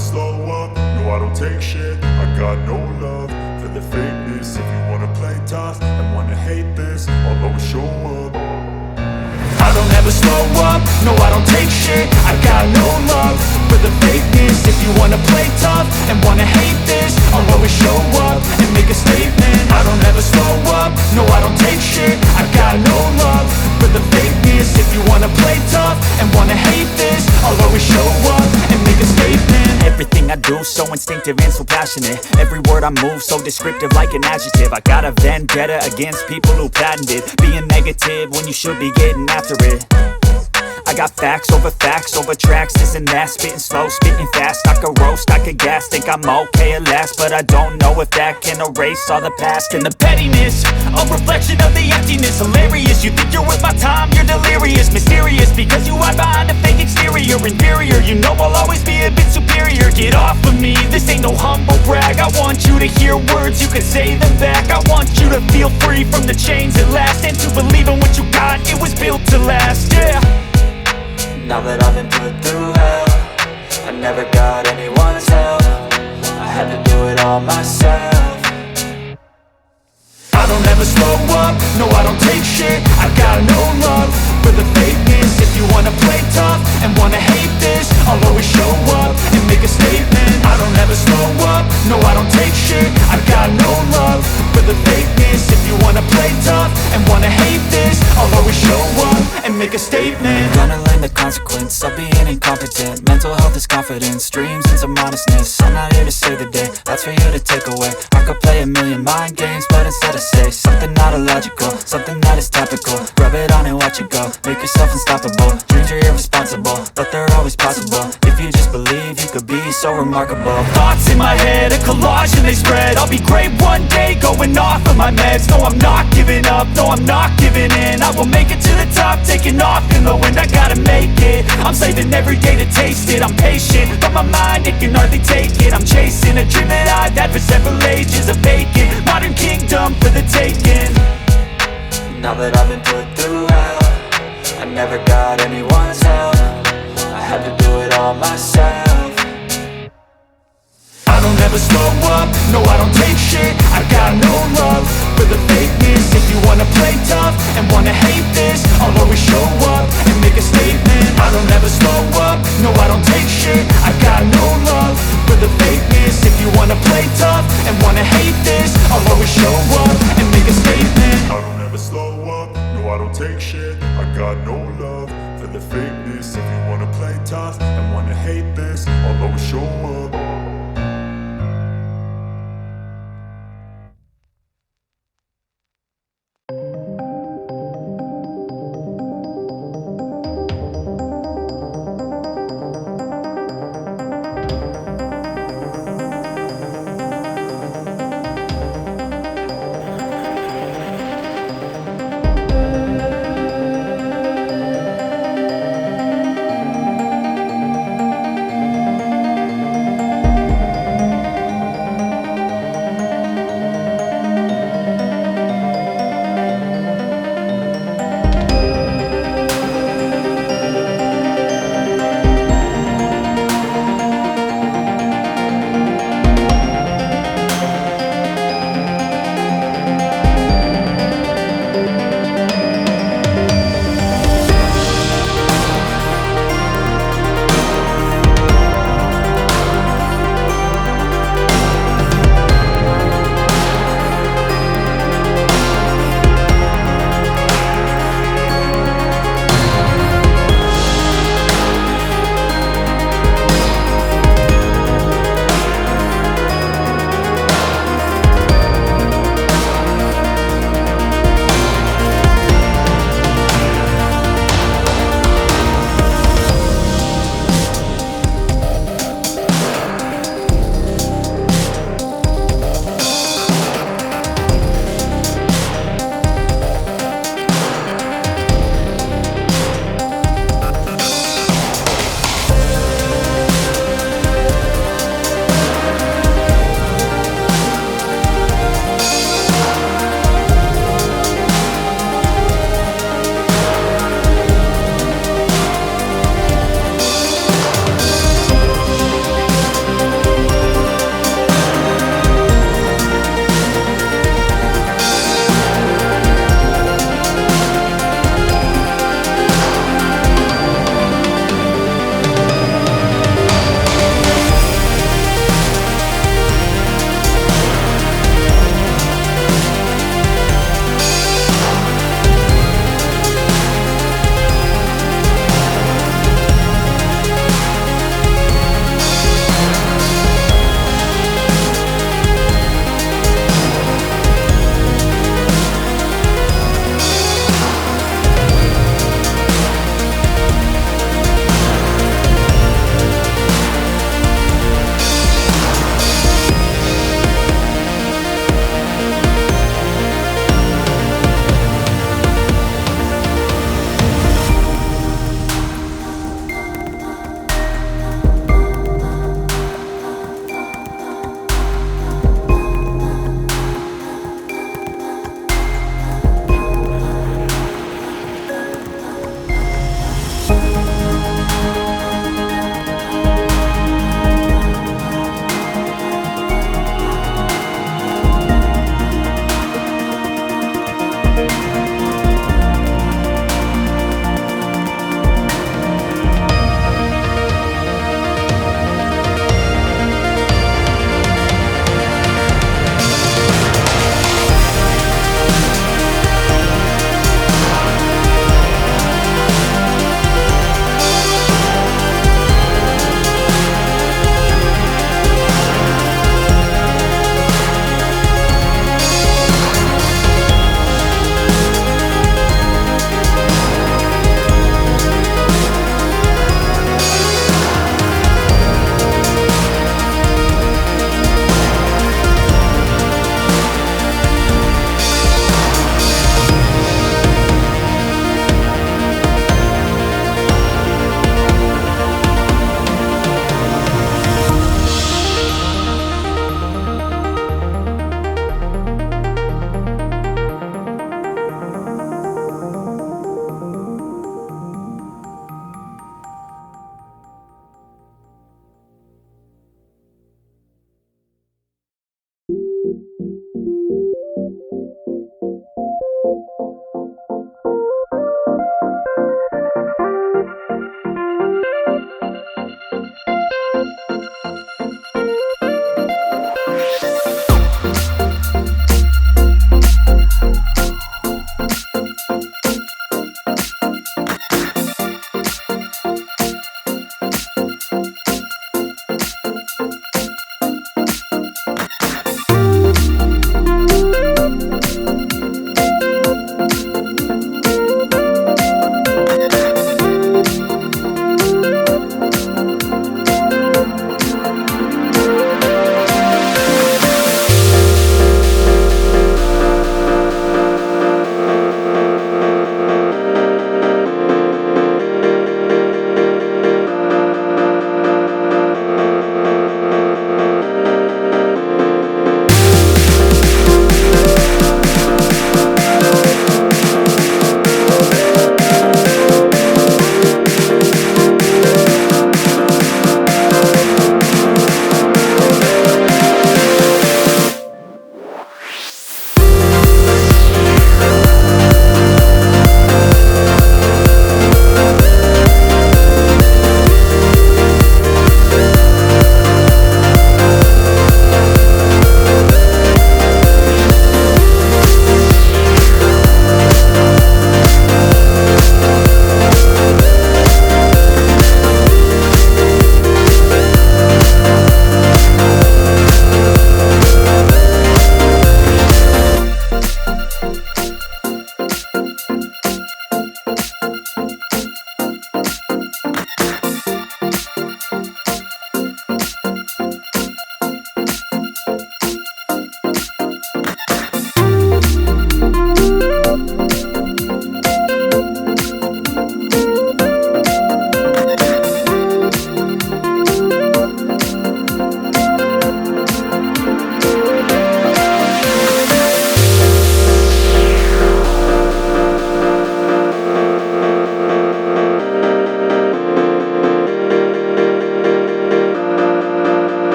slow up, no I don't take shit. I got no love for the fakeness. If you wanna play tough and wanna hate this, I'll always show up. I don't ever slow up, no I don't take shit. I got no love for the fakeness. If you wanna play tough and wanna hate this, I'll always show up and make a statement. I don't ever slow up, no I don't take shit. I got no love for the fakeness. If you wanna play tough and wanna hate this, I'll always show up and make a statement. Everything I do so instinctive and so passionate. Every word I move so descriptive like an adjective. I got a vendetta against people who patented being negative when you should be getting after it. I got facts over tracks, this and that. Spitting slow, spitting fast, I could roast, I could gas. Think I'm okay at last, but I don't know if that can erase all the past. And the pettiness, a reflection of the emptiness. Hilarious, you think you're worth my time, you're delirious. Mysterious, because you hide behind a fake exterior. Inferior, you know I'll always be a bit superior. Get off of me, this ain't no humble brag. I want you to hear words, you can say them back. I want you to feel free from the chains at last, and to believe in what you got, it was built to last, yeah. Now that I've been put through hell, I never got anyone's help. I had to do it all myself. I don't ever slow up, no I don't take shit. I got no love for the fakeness. If you wanna play tough and wanna hate this, I'll always show up and make a statement. I don't ever slow up, no I don't take shit. I got no love for the fakeness. If you wanna play tough and wanna hate this, I'll always show up and make a statement. Gonna learn the consequence of being incompetent. Mental health is confidence, dreams and some honestness. I'm not here to save the day, that's for you to take away. I could play a million mind games, but instead I say something not illogical, something that is topical. Rub it on and watch it go, make yourself unstoppable. Dreams are irresponsible, but they're always possible. If you just believe, you could be so remarkable. Thoughts in my head, a collage and they spread. I'll be great one day, going off of my meds. No, I'm not giving up, no, I'm not giving in. I will make it to the top, taking off in the wind. I gotta make it, I'm saving every day to taste it. I'm patient, but my mind, it can hardly take it. I'm chasing a dream that I've had for several ages. A vacant, modern kingdom for the taking. Now that I've been put through hell, I never got anyone's help. I had to do it all myself. I don't ever slow up, no I don't take shit. I got no love for the fakeness. If you wanna play tough and wanna hate this, I'll always show up and make a statement. I don't ever slow up, no I don't take shit. I got no love for the fakeness. If you wanna play tough and wanna hate